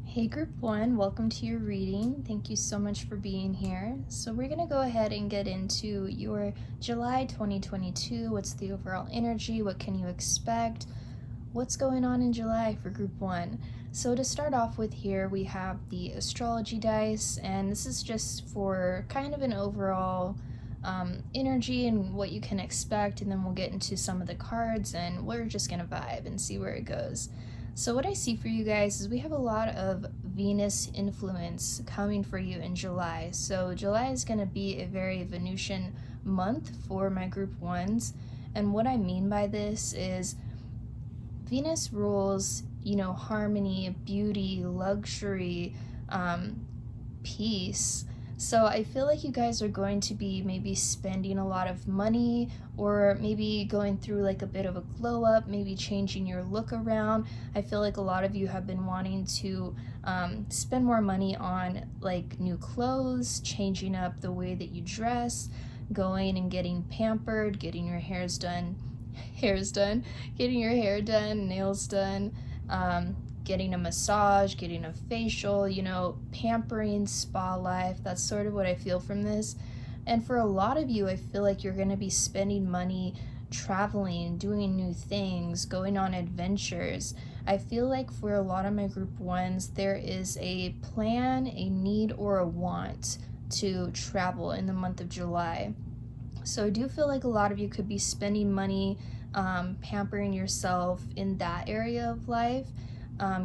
Hey Group 1, welcome to your reading. Thank you so much for being here. So we're going to go ahead and get into your July 2022. What's the overall energy? What can you expect? What's going on in July for Group 1? So to start off with here, we have the astrology dice, and this is just for kind of an overall energy and what you can expect, and then we'll get into some of the cards, and we're just going to vibe and see where it goes. So what I see for you guys is we have a lot of Venus influence coming for you in July. So July is going to be a very Venusian month for my Group 1s. And what I mean by this is Venus rules, harmony, beauty, luxury, peace. So I feel like you guys are going to be maybe spending a lot of money, or maybe going through like a bit of a glow up, maybe changing your look around. I feel like a lot of you have been wanting to spend more money on like new clothes, changing up the way that you dress, going and getting pampered, getting your getting your hair done, nails done, getting a massage, getting a facial, pampering, spa life. That's sort of what I feel from this. And for a lot of you, I feel like you're going to be spending money traveling, doing new things, going on adventures. I feel like for a lot of my Group 1s, there is a plan, a need, or a want to travel in the month of July. So I do feel like a lot of you could be spending money, pampering yourself in that area of life.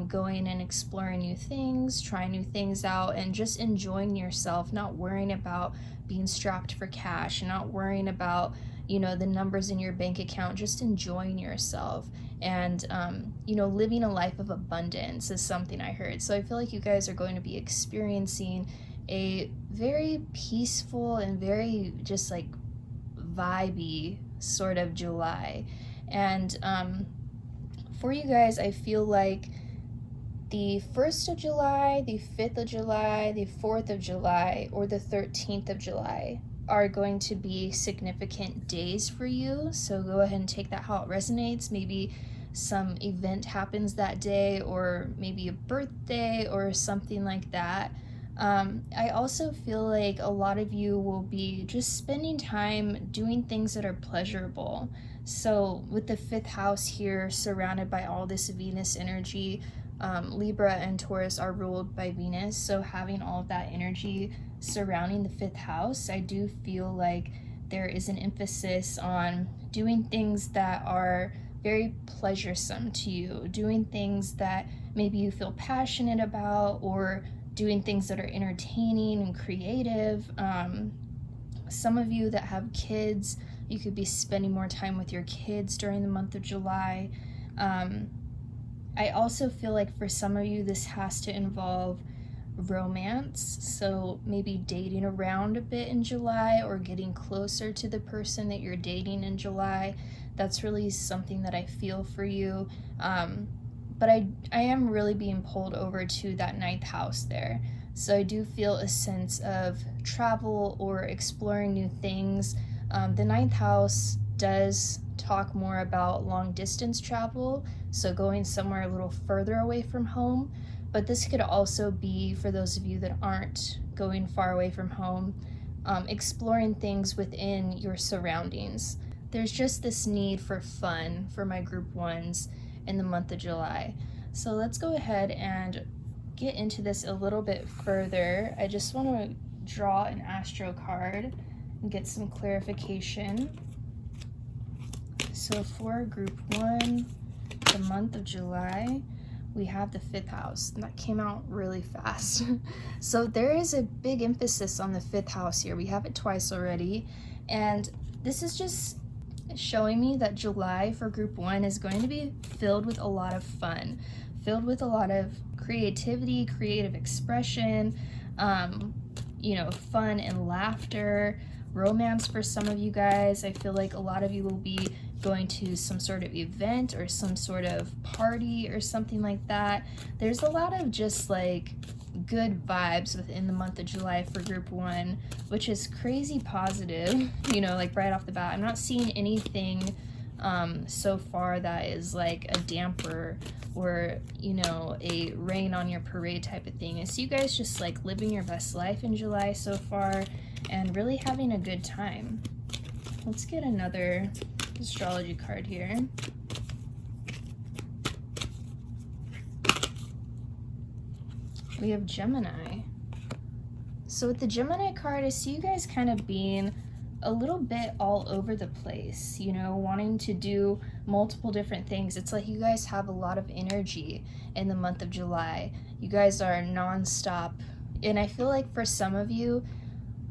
Going and exploring new things, trying new things out, and just enjoying yourself, not worrying about being strapped for cash, not worrying about, the numbers in your bank account, just enjoying yourself. And, living a life of abundance is something I heard. So I feel like you guys are going to be experiencing a very peaceful and very just like vibey sort of July. And for you guys, I feel like the 1st of July, the 5th of July, the 4th of July, or the 13th of July are going to be significant days for you. So go ahead and take that how it resonates. Maybe some event happens that day, or maybe a birthday or something like that. I also feel like a lot of you will be just spending time doing things that are pleasurable. So with the 5th house here surrounded by all this Venus energy, Libra and Taurus are ruled by Venus, so having all of that energy surrounding the 5th house, I do feel like there is an emphasis on doing things that are very pleasuresome to you, doing things that maybe you feel passionate about, or doing things that are entertaining and creative. Some of you that have kids, you could be spending more time with your kids during the month of July. I also feel like for some of you, this has to involve romance. So maybe dating around a bit in July, or getting closer to the person that you're dating in July. That's really something that I feel for you. But I am really being pulled over to that 9th house there. So I do feel a sense of travel or exploring new things. The 9th house does talk more about long distance travel, so going somewhere a little further away from home. But this could also be for those of you that aren't going far away from home, exploring things within your surroundings. There's just this need for fun for my Group 1s in the month of July. So let's go ahead and get into this a little bit further. I just want to draw an astro card and get some clarification. So for Group 1, the month of July, we have the 5th house, and that came out really fast. So there is a big emphasis on the 5th house here. We have it twice already, and this is just showing me that July for group 1 is going to be filled with a lot of fun, filled with a lot of creativity, creative expression, you know, fun and laughter, romance for some of you guys. I feel like a lot of you will be going to some sort of event or some sort of party or something like that. There's a lot of just like good vibes within the month of July for group 1, which is crazy positive, you know, like right off the bat. I'm not seeing anything so far that is like a damper or, you know, a rain on your parade type of thing. I see you guys just like living your best life in July so far and really having a good time. Let's get another astrology card here. We have Gemini. So with the Gemini card, I see you guys kind of being a little bit all over the place, you know, wanting to do multiple different things. It's like you guys have a lot of energy in the month of July. You guys are nonstop. And I feel like for some of you,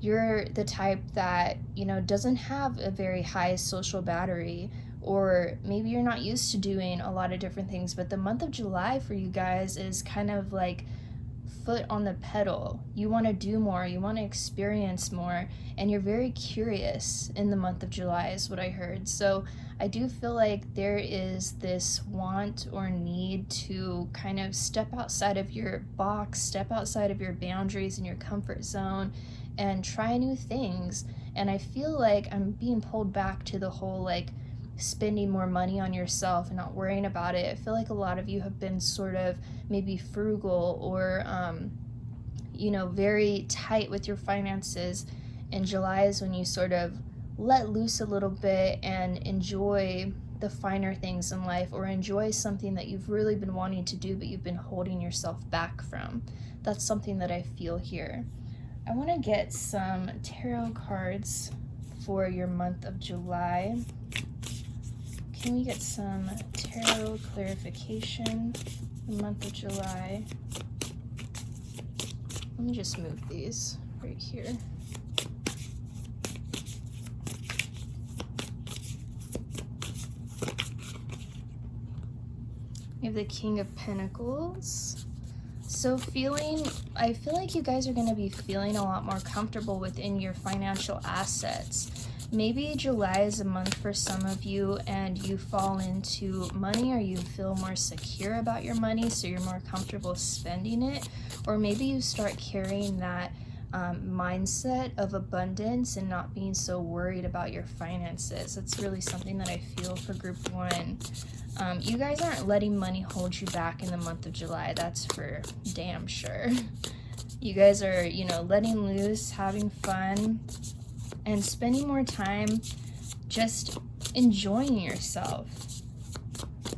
you're the type that, you know, doesn't have a very high social battery, or maybe you're not used to doing a lot of different things, but the month of July for you guys is kind of like foot on the pedal. You want to do more, you want to experience more, and you're very curious in the month of July is what I heard. So I do feel like there is this want or need to kind of step outside of your box, step outside of your boundaries and your comfort zone and try new things. And I feel like I'm being pulled back to the whole like spending more money on yourself and not worrying about it. I feel like a lot of you have been sort of maybe frugal or you know, very tight with your finances, and July is when you sort of let loose a little bit and enjoy the finer things in life, or enjoy something that you've really been wanting to do but you've been holding yourself back from. That's something that I feel here. I want to get some tarot cards for your month of July. Can we get some tarot clarification for the month of July? Let me just move these right here. We have the King of Pentacles. So I feel like you guys are going to be feeling a lot more comfortable within your financial assets. Maybe July is a month for some of you and you fall into money, or you feel more secure about your money, so you're more comfortable spending it. Or maybe you start carrying that mindset of abundance and not being so worried about your finances. That's really something that I feel for group 1. You guys aren't letting money hold you back in the month of July. That's for damn sure. You guys are, you know, letting loose, having fun, and spending more time just enjoying yourself.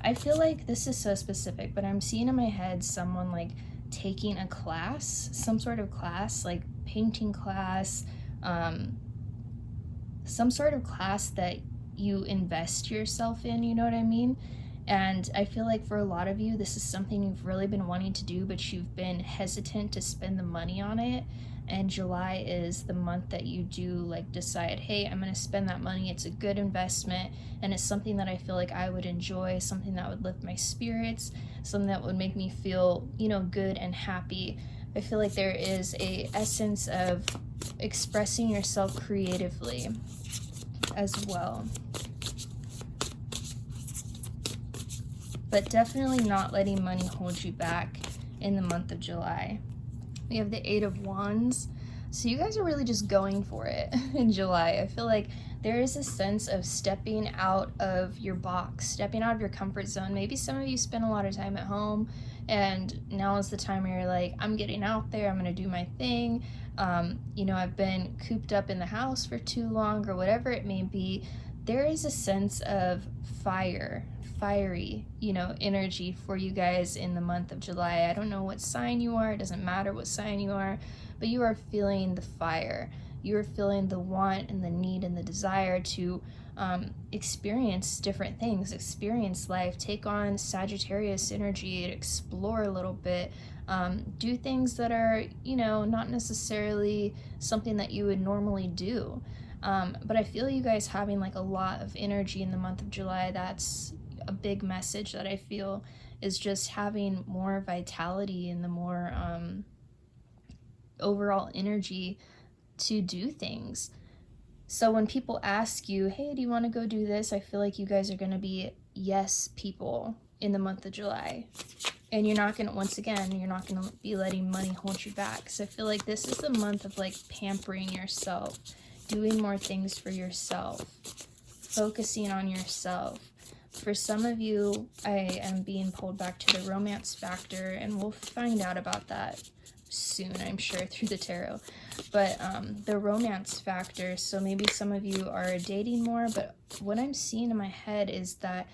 I feel like this is so specific, but I'm seeing in my head someone like taking a class, some sort of class, like painting class, some sort of class that you invest yourself in, you know what I mean? And I feel like for a lot of you, this is something you've really been wanting to do, but you've been hesitant to spend the money on it. And July is the month that you do like decide, hey, I'm going to spend that money. It's a good investment, and it's something that I feel like I would enjoy, something that would lift my spirits, something that would make me feel, you know, good and happy. I feel like there is a essence of expressing yourself creatively as well. But definitely not letting money hold you back in the month of July. We have the 8 of Wands. So you guys are really just going for it in July. I feel like there is a sense of stepping out of your box, stepping out of your comfort zone. Maybe some of you spend a lot of time at home, and now is the time where you're like, I'm getting out there, I'm going to do my thing. You know, I've been cooped up in the house for too long, or whatever it may be. There is a sense of fiery, you know, energy for you guys in the month of July. I don't know what sign you are. It doesn't matter what sign you are, but you are feeling the fire. You are feeling the want and the need and the desire to experience different things, experience life, take on Sagittarius energy, explore a little bit, do things that are, you know, not necessarily something that you would normally do. But I feel you guys having like a lot of energy in the month of July. That's a big message that I feel, is just having more vitality and the more overall energy to do things. So when people ask you, hey, do you want to go do this? I feel like you guys are going to be yes people in the month of July. And you're not going to, once again, you're not going to be letting money hold you back. So I feel like this is the month of like pampering yourself, doing more things for yourself, focusing on yourself. For some of you, I am being pulled back to the romance factor, and we'll find out about that soon, I'm sure, through the tarot. But the romance factor, so maybe some of you are dating more, but what I'm seeing in my head is that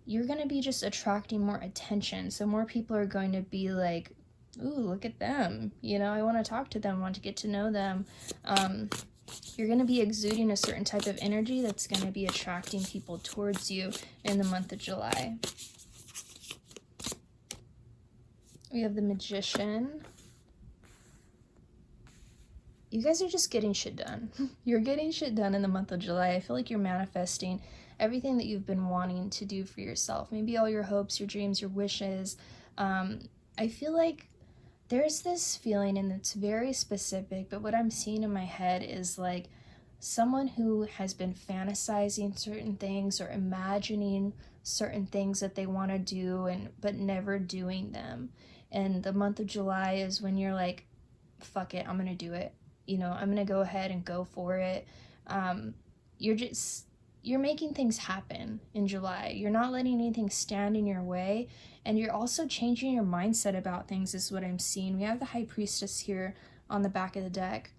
you're going to be just attracting more attention. So more people are going to be like, ooh, look at them. You know, I want to talk to them, want to get to know them. You're going to be exuding a certain type of energy that's going to be attracting people towards you in the month of July. We have the Magician. You guys are just getting shit done. You're getting shit done in the month of July. I feel like you're manifesting everything that you've been wanting to do for yourself. Maybe all your hopes, your dreams, your wishes. I feel like there's this feeling, and it's very specific, but what I'm seeing in my head is like someone who has been fantasizing certain things or imagining certain things that they want to do but never doing them. And the month of July is when you're like, fuck it, I'm gonna do it. You know, I'm gonna go ahead and go for it. You're making things happen in July. You're not letting anything stand in your way, and you're also changing your mindset about things, is what I'm seeing. We have the High Priestess here on the back of the deck.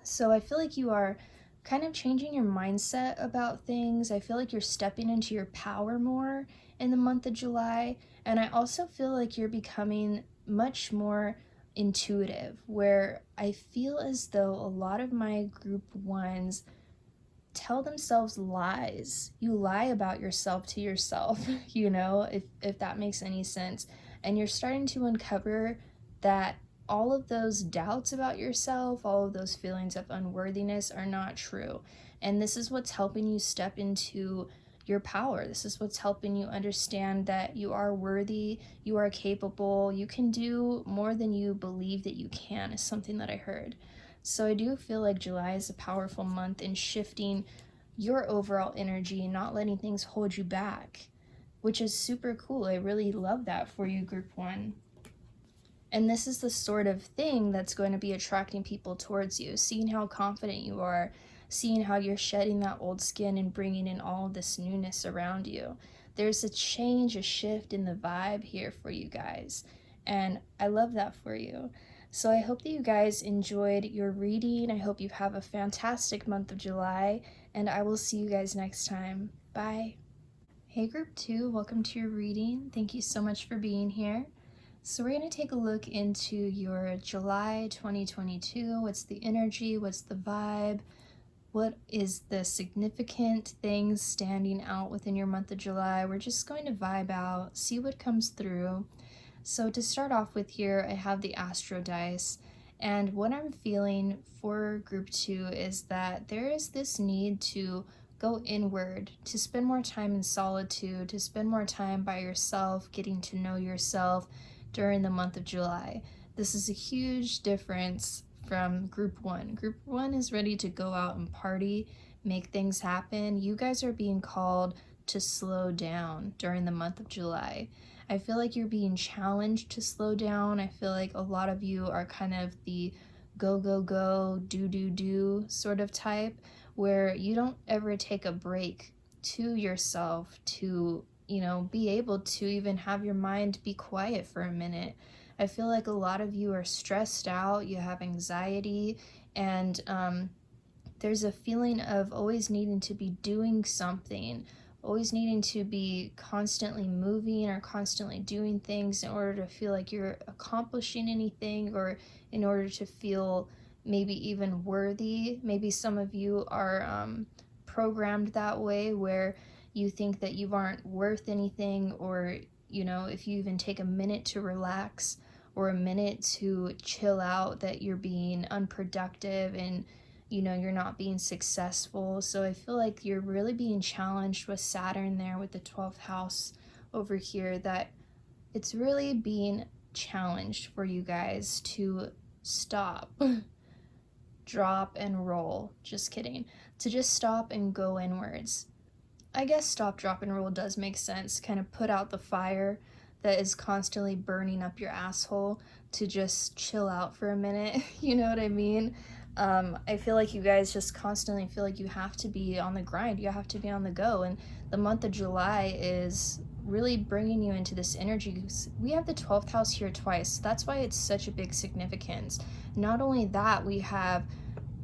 So I feel like you are kind of changing your mindset about things. I feel like you're stepping into your power more in the month of July, and I also feel like you're becoming much more intuitive, where I feel as though a lot of my group ones tell themselves lies. You lie about yourself to yourself, you know, if that makes any sense. And you're starting to uncover that all of those doubts about yourself, all of those feelings of unworthiness are not true. And this is what's helping you step into your power. This is what's helping you understand that you are worthy, you are capable, you can do more than you believe that you can, is something that I heard. So I do feel like July is a powerful month in shifting your overall energy, not letting things hold you back, which is super cool. I really love that for you, Group 1. And this is the sort of thing that's going to be attracting people towards you, seeing how confident you are, seeing how you're shedding that old skin and bringing in all of this newness around you. There's a change, a shift in the vibe here for you guys, and I love that for you. So I hope that you guys enjoyed your reading. I hope you have a fantastic month of July, and I will see you guys next time. Bye. Hey Group 2, welcome to your reading. Thank you so much for being here. So we're going to take a look into your July 2022. What's the energy? What's the vibe? What is the significant things standing out within your month of July? We're just going to vibe out, see what comes through. So to start off with here, I have the Astro dice. And what I'm feeling for Group 2 is that there is this need to go inward, to spend more time in solitude, to spend more time by yourself, getting to know yourself during the month of July. This is a huge difference from Group 1. Group 1 is ready to go out and party, make things happen. You guys are being called to slow down during the month of July. I feel like you're being challenged to slow down. I feel like a lot of you are kind of the go, go, go, do, do, do sort of type, where you don't ever take a break to yourself to, you know, be able to even have your mind be quiet for a minute. I feel like a lot of you are stressed out, you have anxiety, and there's a feeling of always needing to be doing something, always needing to be constantly moving or constantly doing things in order to feel like you're accomplishing anything, or in order to feel maybe even worthy. Maybe some of you are programmed that way, where you think that you aren't worth anything, or, you know, if you even take a minute to relax or a minute to chill out, that you're being unproductive and, you know, you're not being successful. So I feel like you're really being challenged with Saturn there with the 12th house over here, that it's really being challenged for you guys to stop, drop and roll. Just kidding. To just stop and go inwards. I guess stop, drop, and roll does make sense. Kind of put out the fire that is constantly burning up your asshole, to just chill out for a minute. You know what I mean? I feel like you guys just constantly feel like you have to be on the grind. You have to be on the go. And the month of July is really bringing you into this energy. We have the 12th house here twice. That's why it's such a big significance. Not only that, we have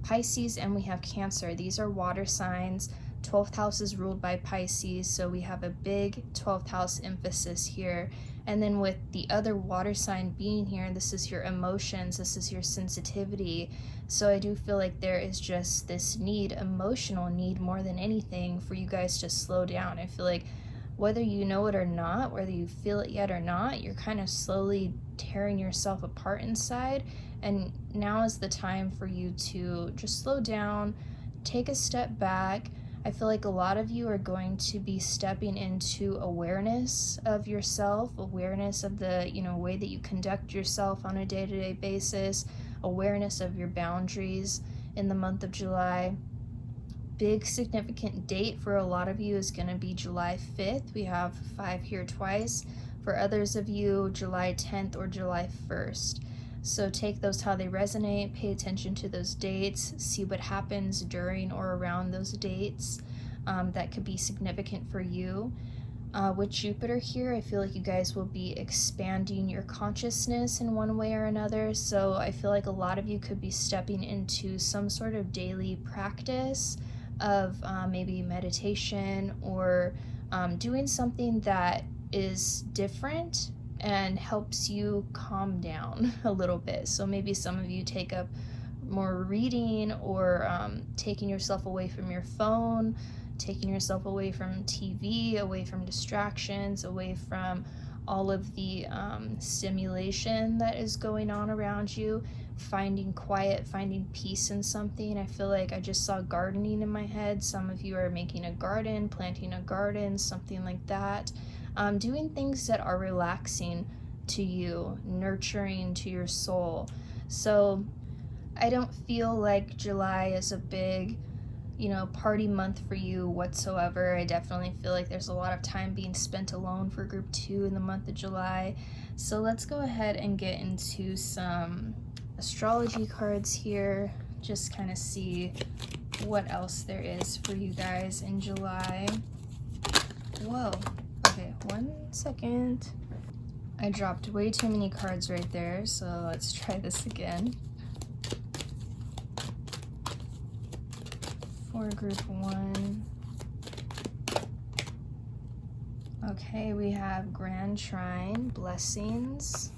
Pisces and we have Cancer. These are water signs. 12th house is ruled by Pisces, so we have a big 12th house emphasis here. And then with the other water sign being here, this is your emotions, this is your sensitivity. So I do feel like there is just this need, emotional need more than anything, for you guys to slow down. I feel like whether you know it or not, whether you feel it yet or not, you're kind of slowly tearing yourself apart inside. And now is the time for you to just slow down, take a step back. I feel like a lot of you are going to be stepping into awareness of yourself, awareness of the, you know, way that you conduct yourself on a day-to-day basis, awareness of your boundaries in the month of July. Big significant date for a lot of you is going to be July 5th. We have 5 here twice. For others of you, July 10th or July 1st. So take those how they resonate, pay attention to those dates, see what happens during or around those dates that could be significant for you. With Jupiter here, I feel like you guys will be expanding your consciousness in one way or another. So I feel like a lot of you could be stepping into some sort of daily practice of maybe meditation, or doing something that is different and helps you calm down a little bit. So maybe some of you take up more reading, or taking yourself away from your phone, taking yourself away from TV, away from distractions, away from all of the stimulation that is going on around you, finding quiet, finding peace in something. I feel like I just saw gardening in my head. Some of you are making a garden, planting a garden, something like that. Doing things that are relaxing to you, nurturing to your soul. So I don't feel like July is a big, you know, party month for you whatsoever. I definitely feel like there's a lot of time being spent alone for group 2 in the month of July. So let's go ahead and get into some astrology cards here, just kind of see what else there is for you guys in July. Whoa. Okay, 1 second. I dropped way too many cards right there, so let's try this again. For group 1. Okay, we have Grand Trine, blessings.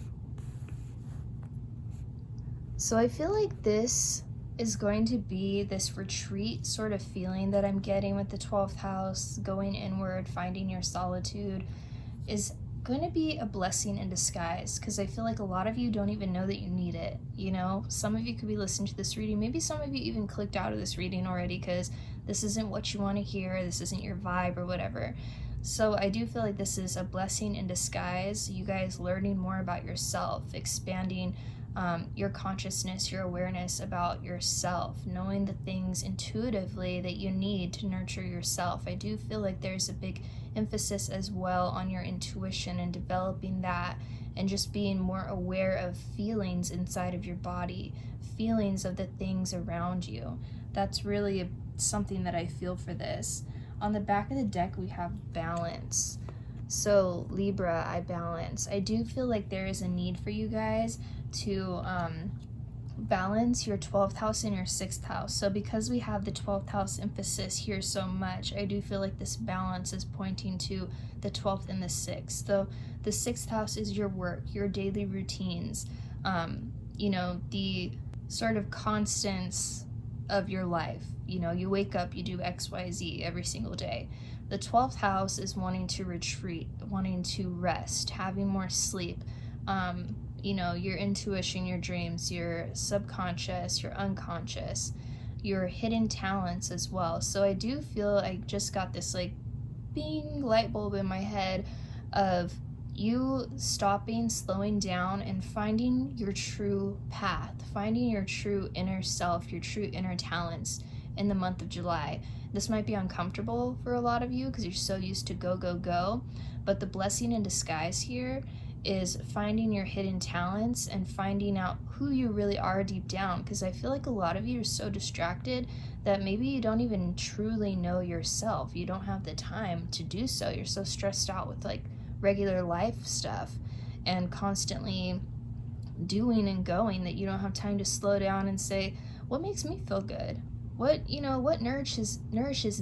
So I feel like this is going to be this retreat sort of feeling that I'm getting with the 12th house, going inward, finding your solitude, is going to be a blessing in disguise, because I feel like a lot of you don't even know that you need it. You know, some of you could be listening to this reading, maybe some of you even clicked out of this reading already because this isn't what you want to hear, this isn't your vibe or whatever. So I do feel like this is a blessing in disguise, you guys learning more about yourself, expanding your consciousness, your awareness about yourself, knowing the things intuitively that you need to nurture yourself. I do feel like there's a big emphasis as well on your intuition and developing that, and just being more aware of feelings inside of your body, feelings of the things around you. That's really something that I feel for this. On the back of the deck, we have balance. So Libra, I balance. I do feel like there is a need for you guys to balance your 12th house and your 6th house. So because we have the 12th house emphasis here so much, I do feel like this balance is pointing to the 12th and the 6th. So the 6th house is your work, your daily routines, you know, the sort of constants of your life. You know, you wake up, you do XYZ every single day. The 12th house is wanting to retreat, wanting to rest, having more sleep. You know, your intuition, your dreams, your subconscious, your unconscious, your hidden talents as well. So I do feel I just got this like bing light bulb in my head of you stopping, slowing down, and finding your true path, finding your true inner self, your true inner talents in the month of July. This might be uncomfortable for a lot of you because you're so used to go, go, go, but the blessing in disguise here is finding your hidden talents and finding out who you really are deep down, because I feel like a lot of you are so distracted that maybe you don't even truly know yourself. You don't have the time to do so. You're so stressed out with like regular life stuff and constantly doing and going that you don't have time to slow down and say, what makes me feel good? What, you know, what nourishes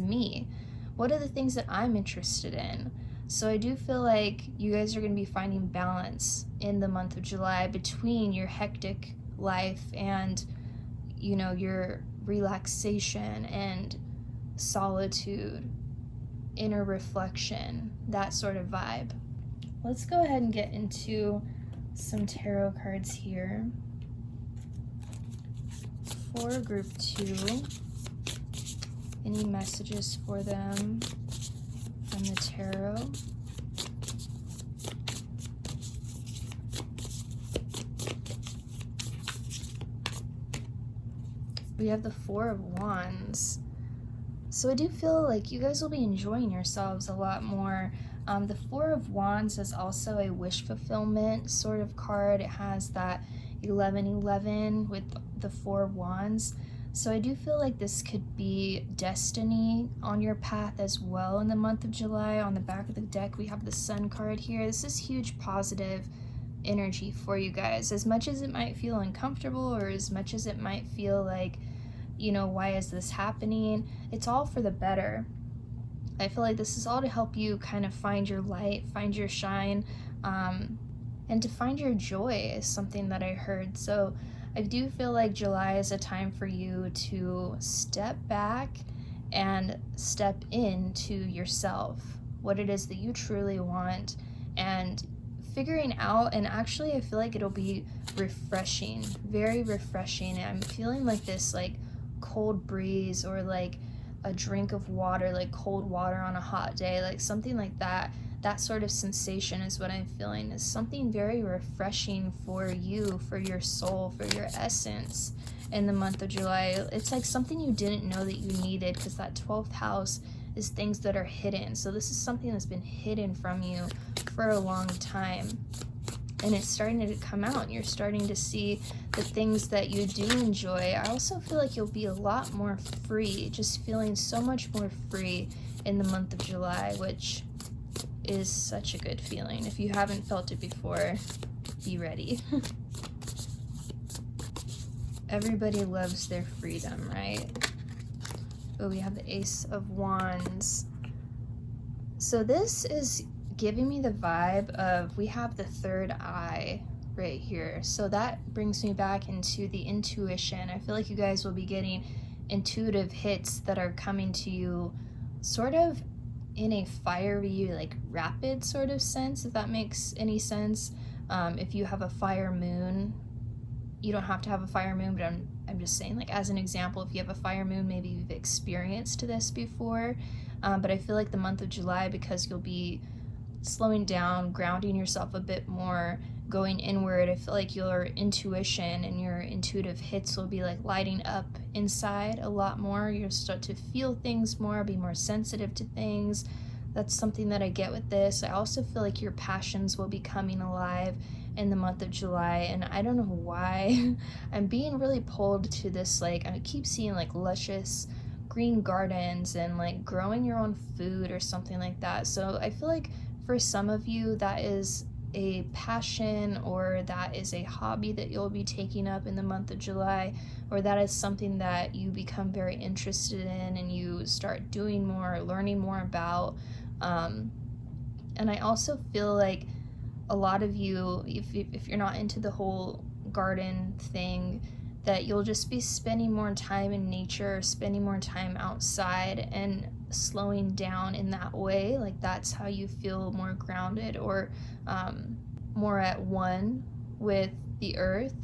me? What are the things that I'm interested in? So I do feel like you guys are going to be finding balance in the month of July between your hectic life and, you know, your relaxation and solitude, inner reflection, that sort of vibe. Let's go ahead and get into some tarot cards here for group 2. Any messages for them from the tarot? We have the 4 of Wands. So I do feel like you guys will be enjoying yourselves a lot more. The 4 of Wands is also a wish fulfillment sort of card. It has that 1111 with the 4 of Wands. So I do feel like this could be destiny on your path as well in the month of July. On the back of the deck, we have the Sun card here. This is huge positive energy for you guys. As much as it might feel uncomfortable or as much as it might feel like, you know, why is this happening? It's all for the better. I feel like this is all to help you kind of find your light, find your shine, and to find your joy is something that I heard. So I do feel like July is a time for you to step back and step into yourself, what it is that you truly want, and figuring out, and actually I feel like it'll be refreshing, very refreshing. I'm feeling like this like cold breeze or like a drink of water, like cold water on a hot day, like something like that. That sort of sensation is what I'm feeling, is something very refreshing for you, for your soul, for your essence in the month of July. It's like something you didn't know that you needed, because that 12th house is things that are hidden. So this is something that's been hidden from you for a long time. And it's starting to come out. You're starting to see the things that you do enjoy. I also feel like you'll be a lot more free, just feeling so much more free in the month of July, which is such a good feeling. If you haven't felt it before, be ready. Everybody loves their freedom, right? Oh, we have the Ace of Wands. So this is giving me the vibe of, we have the third eye right here. So that brings me back into the intuition. I feel like you guys will be getting intuitive hits that are coming to you sort of in a fiery, like rapid sort of sense, if that makes any sense. If you have a fire moon, you don't have to have a fire moon, but I'm just saying, like as an example, if you have a fire moon, maybe you've experienced this before. But I feel like the month of July, because you'll be slowing down, grounding yourself a bit more, going inward, I feel like your intuition and your intuitive hits will be like lighting up inside a lot more. You'll start to feel things more, be more sensitive to things. That's something that I get with this. I also feel like your passions will be coming alive in the month of July, and I don't know why I'm being really pulled to this. Like I keep seeing like luscious green gardens and like growing your own food or something like that. So I feel like for some of you that is a passion, or that is a hobby that you'll be taking up in the month of July, or that is something that you become very interested in and you start doing more, learning more about. And I also feel like a lot of you, if you're not into the whole garden thing, that you'll just be spending more time in nature, spending more time outside and slowing down in that way. Like that's how you feel more grounded or more at one with the earth.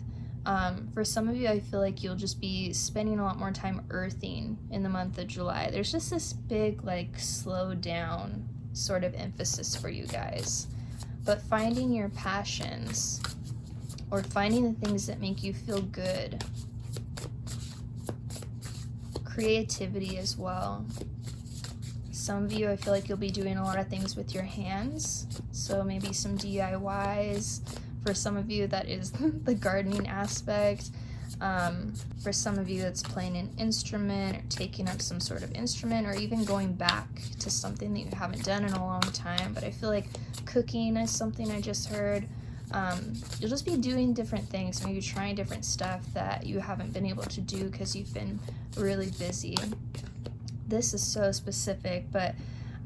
For some of you, I feel like you'll just be spending a lot more time earthing in the month of July. There's just this big, like, slow down sort of emphasis for you guys. But finding your passions or finding the things that make you feel good. Creativity as well. Some of you, I feel like you'll be doing a lot of things with your hands. So maybe some DIYs. For some of you, that is the gardening aspect. For some of you, it's playing an instrument or taking up some sort of instrument or even going back to something that you haven't done in a long time. But I feel like cooking is something I just heard. You'll just be doing different things, maybe trying different stuff that you haven't been able to do because you've been really busy. This is so specific, but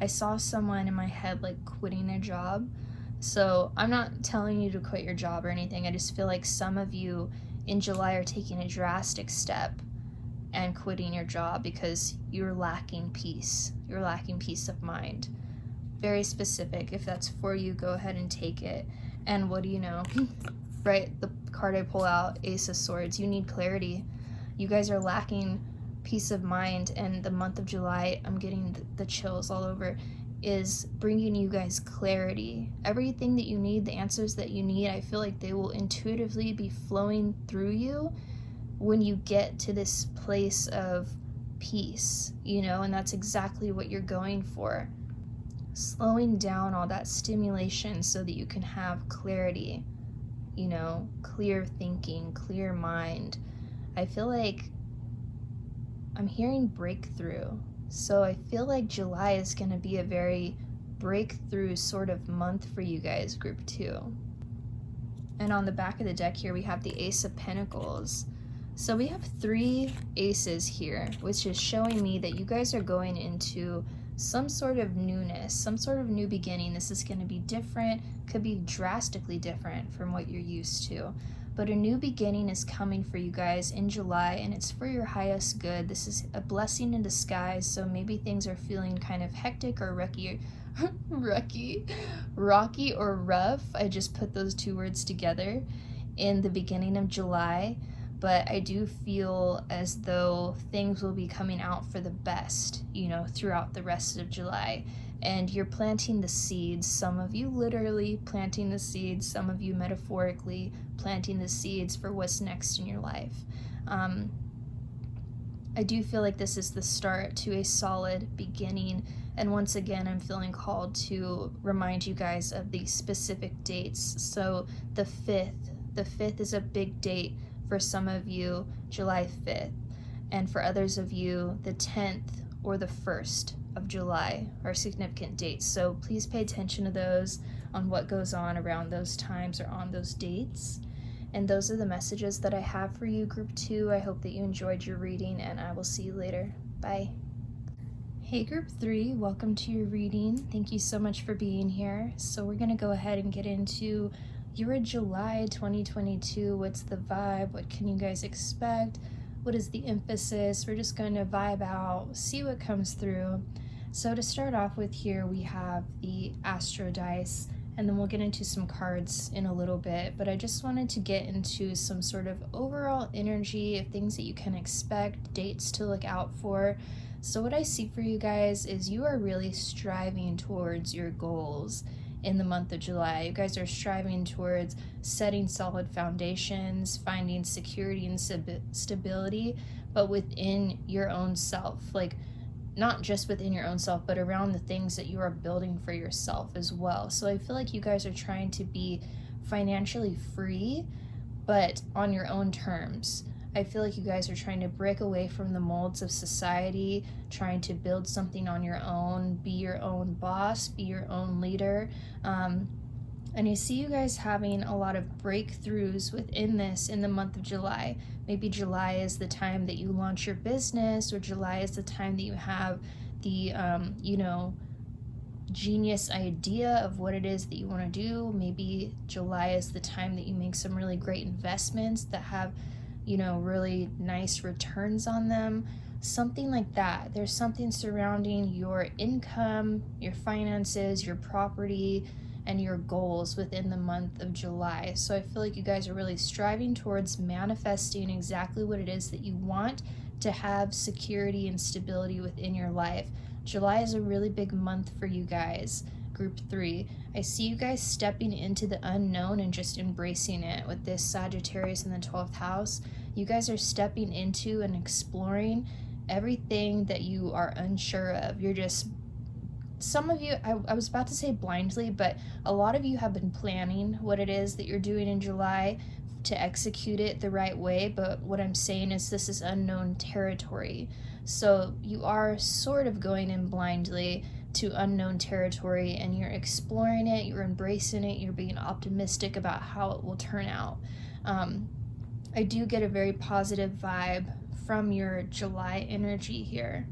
I saw someone in my head like quitting their job. So I'm not telling you to quit your job or anything. I just feel like some of you in July are taking a drastic step and quitting your job because you're lacking peace. You're lacking peace of mind. Very specific. If that's for you, go ahead and take it. And what do you know? Right? The card I pull out, Ace of Swords. You need clarity. You guys are lacking peace of mind, and the month of July, I'm getting the chills all over, is bringing you guys clarity. Everything that you need, the answers that you need, I feel like they will intuitively be flowing through you when you get to this place of peace, you know, and that's exactly what you're going for. Slowing down all that stimulation so that you can have clarity, you know, clear thinking, clear mind. I feel like I'm hearing breakthrough. So I feel like July is going to be a very breakthrough sort of month for you guys, group 2. And on the back of the deck here, we have the Ace of Pentacles. So we have 3 aces here, which is showing me that you guys are going into some sort of newness, some sort of new beginning. This is going to be different, could be drastically different from what you're used to. But a new beginning is coming for you guys in July, and it's for your highest good. This is a blessing in disguise, so maybe things are feeling kind of hectic or rocky or rough. I just put those 2 words together in the beginning of July, but I do feel as though things will be coming out for the best, you know, throughout the rest of July. And you're planting the seeds, some of you literally planting the seeds, some of you metaphorically planting the seeds for what's next in your life. I do feel like this is the start to a solid beginning, and once again I'm feeling called to remind you guys of the specific dates. So the 5th is a big date for some of you, July 5th, and for others of you, the 10th or the 1st of July are significant dates. So please pay attention to those, on what goes on around those times or on those dates. And those are the messages that I have for you, group 2. I hope that you enjoyed your reading, and I will see you later. Bye. Hey group 3, welcome to your reading. Thank you so much for being here. So we're gonna go ahead and get into your July 2022. What's the vibe? What can you guys expect? What is the emphasis? We're just going to vibe out, see what comes through. So to start off with here, we have the astro dice, and then we'll get into some cards in a little bit, but I just wanted to get into some sort of overall energy of things that you can expect, dates to look out for. So what I see for you guys is you are really striving towards your goals in the month of July. You guys are striving towards setting solid foundations, finding security and stability, but within your own self. Like, not just within your own self, but around the things that you are building for yourself as well. So I feel like you guys are trying to be financially free, but on your own terms. I feel like you guys are trying to break away from the molds of society, trying to build something on your own, be your own boss, be your own leader. And I see you guys having a lot of breakthroughs within this in the month of July. Maybe July is the time that you launch your business, or July is the time that you have the, genius idea of what it is that you want to do. Maybe July is the time that you make some really great investments that have you know, really nice returns on them, something like that. There's something surrounding your income, your finances, your property, and your goals within the month of July. So I feel like you guys are really striving towards manifesting exactly what it is that you want to have security and stability within your life. July is a really big month for you guys. Group 3. I see you guys stepping into the unknown and just embracing it with this Sagittarius in the 12th house. You guys are stepping into and exploring everything that you are unsure of. You're just, some of you, I was about to say blindly, but a lot of you have been planning what it is that you're doing in July to execute it the right way, but what I'm saying is this is unknown territory. So you are sort of going in blindly to unknown territory, and you're exploring it, you're embracing it, you're being optimistic about how it will turn out. I do get a very positive vibe from your July energy here.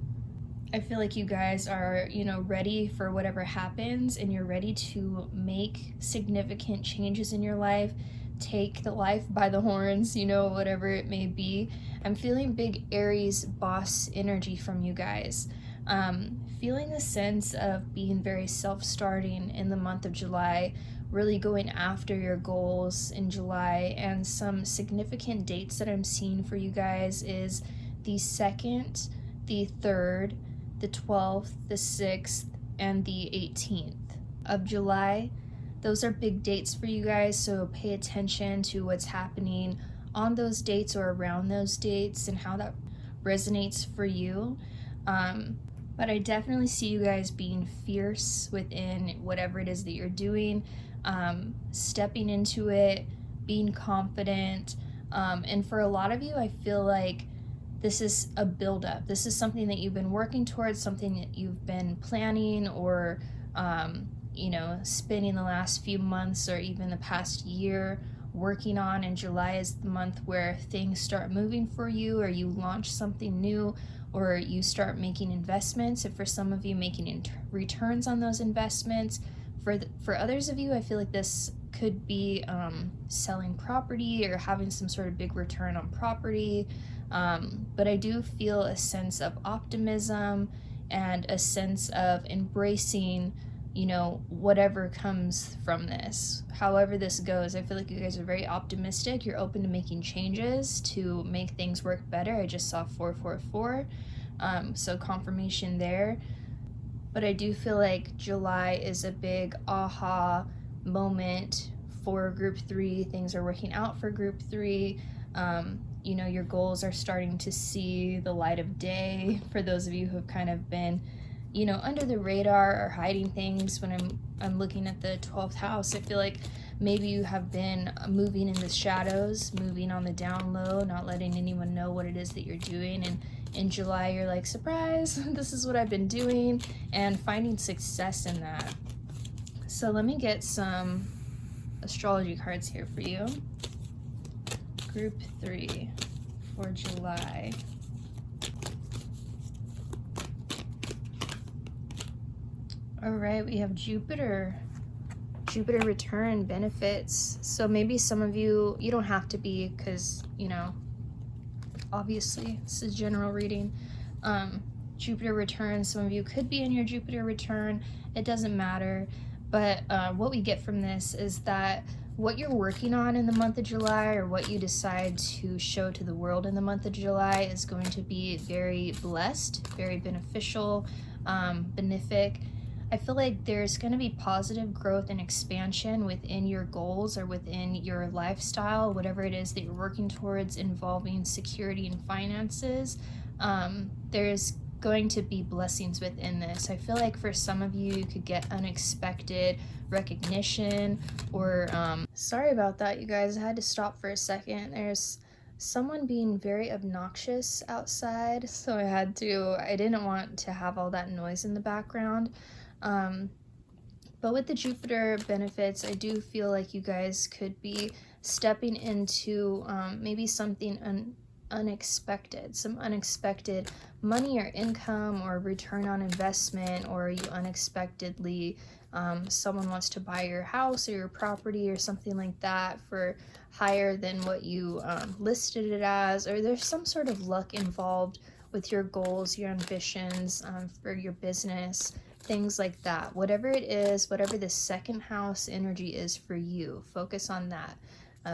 I feel like you guys are, you know, ready for whatever happens, and you're ready to make significant changes in your life, take the life by the horns, you know, whatever it may be. I'm feeling big Aries boss energy from you guys. Feeling the sense of being very self-starting in the month of July, really going after your goals in July. And some significant dates that I'm seeing for you guys is the 2nd, the 3rd, the 12th, the 6th, and the 18th of July. Those are big dates for you guys, so pay attention to what's happening on those dates or around those dates and how that resonates for you. But I definitely see you guys being fierce within whatever it is that you're doing, stepping into it, being confident. And for a lot of you, I feel like this is a buildup. This is something that you've been working towards, something that you've been planning or, you know, spending the last few months or even the past year working on. And July is the month where things start moving for you, or you launch something new, or you start making investments. And for some of you, making returns on those investments. For others of you, I feel like this could be selling property or having some sort of big return on property. But I do feel a sense of optimism and a sense of embracing, you know, whatever comes from this. However this goes, I feel like you guys are very optimistic. You're open to making changes to make things work better. I just saw 444, so confirmation there. But I do feel like July is a big aha moment for group 3. Things are working out for group 3. You know, your goals are starting to see the light of day. For those of you who have kind of been, you know, under the radar or hiding things, when I'm looking at the 12th house, I feel like maybe you have been moving in the shadows, moving on the down low, not letting anyone know what it is that you're doing. And in July, you're like, surprise, this is what I've been doing, and finding success in that. So let me get some astrology cards here for you. Group 3 for July. All right, we have Jupiter. Jupiter return benefits. So maybe some of you, you don't have to be, because, you know, obviously it's a general reading. Jupiter return, some of you could be in your Jupiter return. It doesn't matter. But what we get from this is that what you're working on in the month of July, or what you decide to show to the world in the month of July, is going to be very blessed, very beneficial, benefic. I feel like there's going to be positive growth and expansion within your goals or within your lifestyle, whatever it is that you're working towards involving security and finances. There's going to be blessings within this. I feel like for some of you, you could get unexpected recognition or sorry about that, you guys. I had to stop for a second. There's someone being very obnoxious outside, so I didn't want to have all that noise in the background. But with the Jupiter benefits, I do feel like you guys could be stepping into maybe something unexpected, some unexpected money or income or return on investment, or you unexpectedly Someone wants to buy your house or your property or something like that for higher than what you listed it as, or there's some sort of luck involved with your goals, your ambitions, for your business, things like that. Whatever it is, whatever the second house energy is for you, focus on that.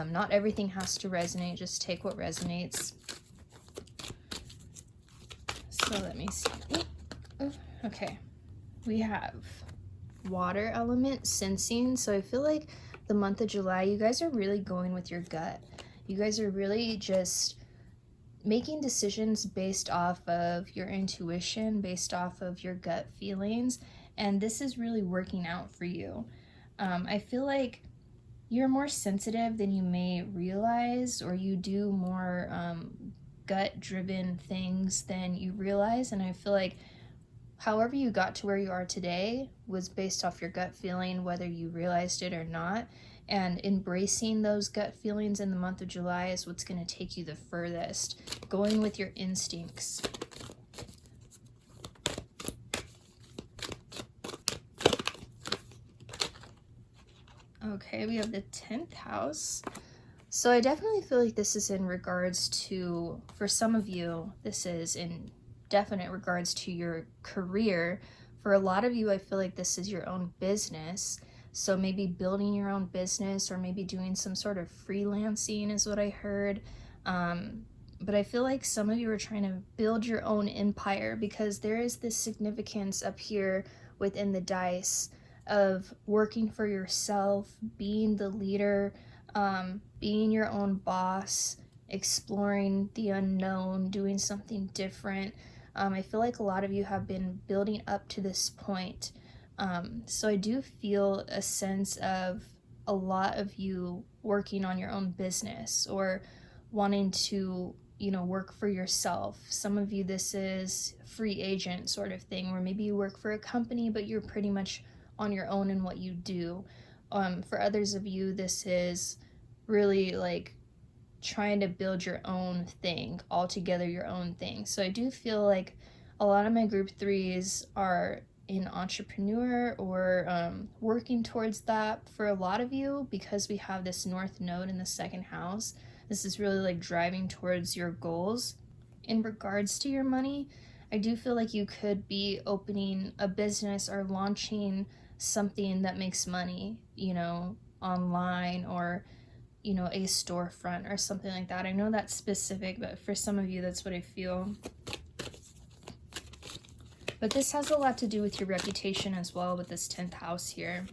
Not everything has to resonate, just take what resonates. So let me see. Okay, we have water element, sensing. So I feel like the month of July, you guys are really going with your gut. You guys are really just making decisions based off of your intuition, based off of your gut feelings, and this is really working out for you. I feel like you're more sensitive than you may realize, or you do more gut-driven things than you realize, and I feel like however you got to where you are today was based off your gut feeling, whether you realized it or not. And embracing those gut feelings in the month of July is what's going to take you the furthest. Going with your instincts. Okay, we have the 10th house. So I definitely feel like this is in regards to, for some of you, this is in definite regards to your career. For a lot of you, I feel like this is your own business. So maybe building your own business, or maybe doing some sort of freelancing is what I heard. But I feel like some of you are trying to build your own empire, because there is this significance up here within the dice of working for yourself, being the leader, being your own boss, exploring the unknown, doing something different. I feel like a lot of you have been building up to this point. So I do feel a sense of a lot of you working on your own business, or wanting to, work for yourself. Some of you, this is free agent sort of thing, where maybe you work for a company, but you're pretty much on your own in what you do. For others of you, this is really like trying to build your own thing, altogether your own thing. So I do feel like a lot of my group 3s are an entrepreneur, or working towards that. For a lot of you, because we have this north node in the second house, this is really like driving towards your goals. In regards to your money, I do feel like you could be opening a business or launching something that makes money, online, or a storefront or something like that. I know that's specific, but for some of you, that's what I feel. But this has a lot to do with your reputation as well, with this 10th house here.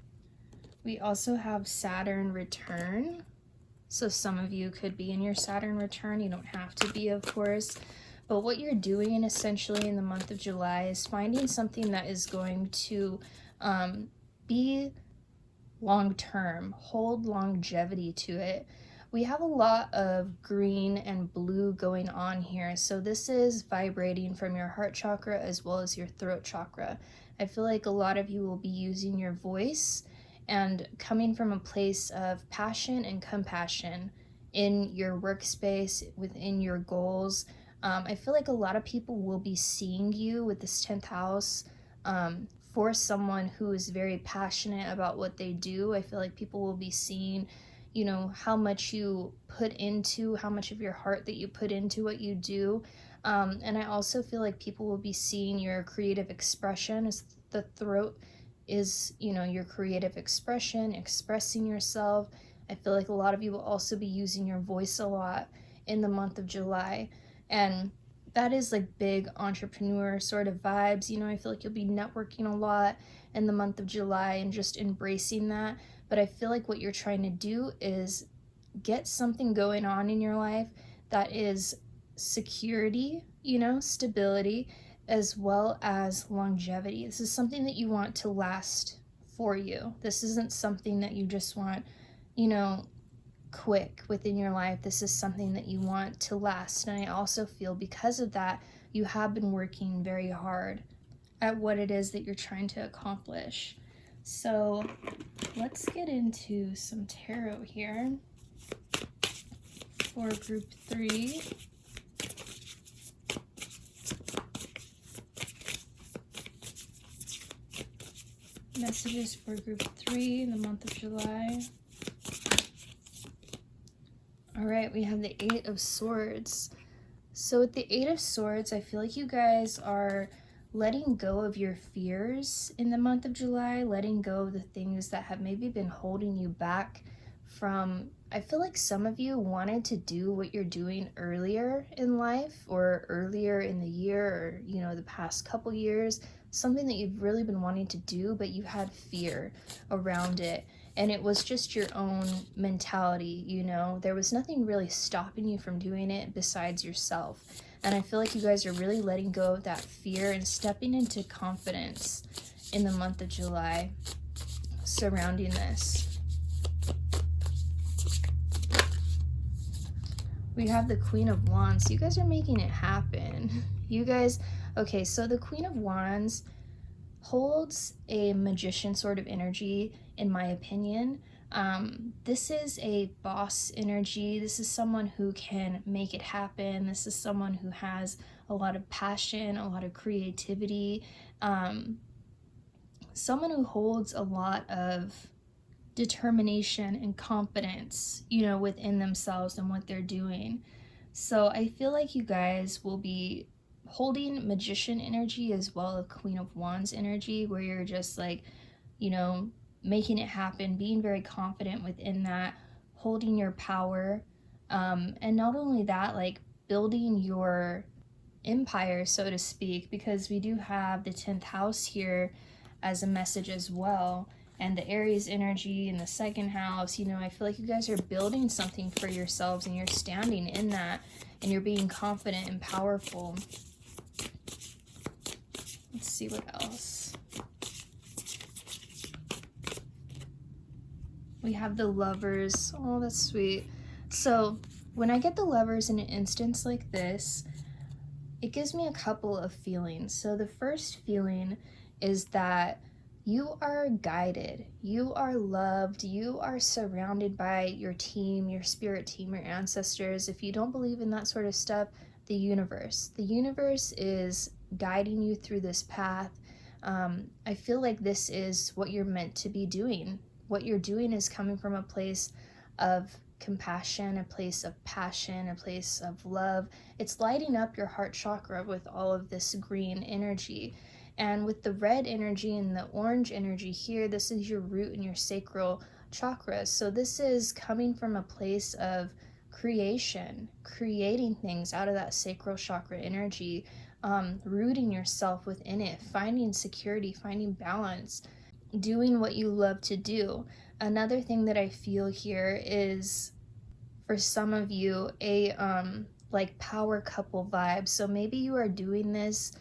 We also have Saturn return. So some of you could be in your Saturn return. You don't have to be, of course. But what you're doing essentially in the month of July is finding something that is going to be long-term, hold longevity to it. We have a lot of green and blue going on here. So this is vibrating from your heart chakra as well as your throat chakra. I feel like a lot of you will be using your voice and coming from a place of passion and compassion in your workspace, within your goals. I feel like a lot of people will be seeing you with this 10th house for someone who is very passionate about what they do. I feel like people will be seeing, how much you put into, how much of your heart that you put into what you do. And I also feel like people will be seeing your creative expression, as the throat is, your creative expression, expressing yourself. I feel like a lot of you will also be using your voice a lot in the month of July. And that is like big entrepreneur sort of vibes. I feel like you'll be networking a lot in the month of July and just embracing that. But I feel like what you're trying to do is get something going on in your life that is security, stability, as well as longevity. This is something that you want to last for you. This isn't something that you just want, quick within your life. This is something that you want to last. And I also feel because of that, you have been working very hard at what it is that you're trying to accomplish. So let's get into some tarot here for group 3. Messages for group 3 in the month of July. All right, we have the 8 of Swords. So with the 8 of Swords, I feel like you guys are letting go of your fears in the month of July, letting go of the things that have maybe been holding you back from, I feel like some of you wanted to do what you're doing earlier in life or earlier in the year or, you know, the past couple years, something that you've really been wanting to do, but you had fear around it. And it was just your own mentality, you know, there was nothing really stopping you from doing it besides yourself. And I feel like you guys are really letting go of that fear and stepping into confidence in the month of July surrounding this. We have the Queen of Wands. You guys are making it happen. You guys, okay, so the Queen of Wands holds a magician sort of energy, in my opinion. This is a boss energy. This is someone who can make it happen. This is someone who has a lot of passion, a lot of creativity, someone who holds a lot of determination and confidence, you know, within themselves and what they're doing. So I feel like you guys will be holding magician energy as well as Queen of Wands energy, where you're just like, you know, making it happen, being very confident within that, holding your power, and not only that, like building your empire, so to speak, because we do have the 10th house here as a message as well, and the Aries energy in the 2nd house. You know, I feel like you guys are building something for yourselves and you're standing in that and you're being confident and powerful. Let's see what else. We have the Lovers. Oh, that's sweet. So when I get the Lovers in an instance like this, it gives me a couple of feelings. So the first feeling is that you are guided, you are loved, you are surrounded by your team, your spirit team, your ancestors. If you don't believe in that sort of stuff, the universe is guiding you through this path. I feel like this is what you're meant to be doing. What you're doing is coming from a place of compassion, a place of passion, a place of love. It's lighting up your heart chakra with all of this green energy. And with the red energy and the orange energy here, this is your root and your sacral chakra. So this is coming from a place of creation, creating things out of that sacral chakra energy, rooting yourself within it, finding security, finding balance, doing what you love to do. Another thing that I feel here is, for some of you, a like power couple vibe. So maybe you are doing this,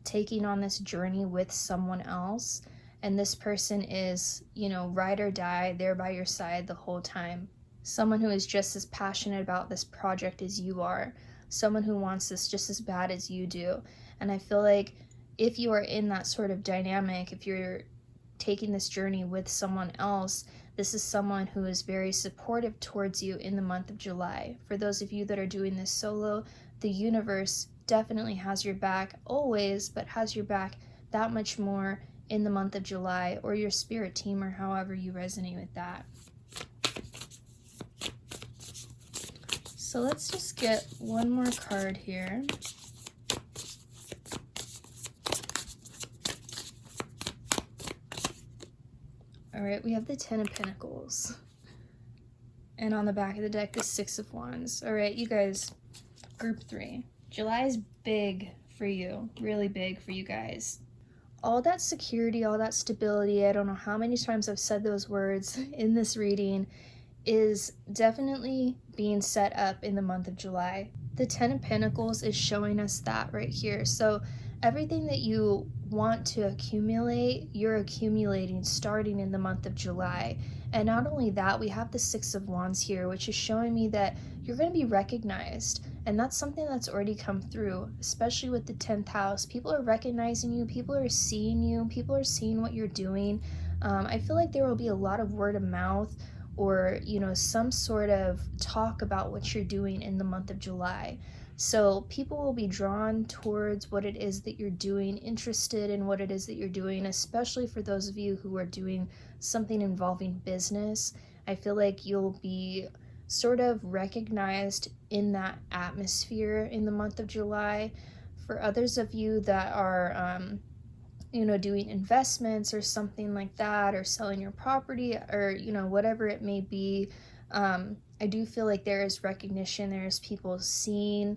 taking on this journey with someone else, and this person is, you know, ride or die, they're by your side the whole time. Someone who is just as passionate about this project as you are, someone who wants this just as bad as you do. And I feel like if you are in that sort of dynamic, if you're taking this journey with someone else, this is someone who is very supportive towards you in the month of July. For those of you that are doing this solo, the universe definitely has your back always, but has your back that much more in the month of July, or your spirit team, or however you resonate with that. So let's just get one more card here. All right, we have the 10 of Pentacles. And on the back of the deck, the 6 of Wands. All right, you guys, group 3. July is big for you, really big for you guys. All that security, all that stability, I don't know how many times I've said those words in this reading, is definitely being set up in the month of July. The 10 of Pentacles is showing us that right here. So everything that you want to accumulate, you're accumulating starting in the month of July. And not only that, we have the 6 of Wands here, which is showing me that you're going to be recognized. And that's something that's already come through, especially with the 10th house. People are recognizing you, people are seeing you, people are seeing what you're doing. I feel like there will be a lot of word of mouth, or, you know, some sort of talk about what you're doing in the month of July. So people will be drawn towards what it is that you're doing, interested in what it is that you're doing, especially for those of you who are doing something involving business. I feel like you'll be sort of recognized in that atmosphere in the month of July. For others of you that are, doing investments or something like that, or selling your property, or, whatever it may be, I do feel like there is recognition. There's people seeing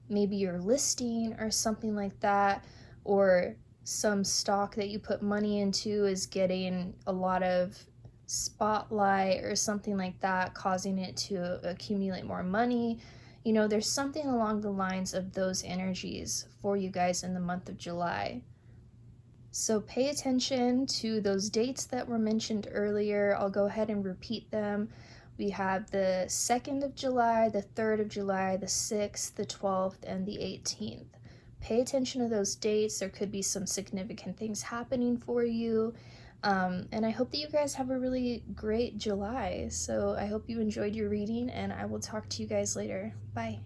maybe your listing or something like that, or some stock that you put money into is getting a lot of spotlight or something like that, causing it to accumulate more money. There's something along the lines of those energies for you guys in the month of July. So pay attention to those dates that were mentioned earlier. I'll go ahead and repeat them. We have the 2nd of July, the 3rd of July, the 6th, the 12th, and the 18th. Pay attention to those dates. There could be some significant things happening for you. And I hope that you guys have a really great July. So I hope you enjoyed your reading, and I will talk to you guys later. Bye.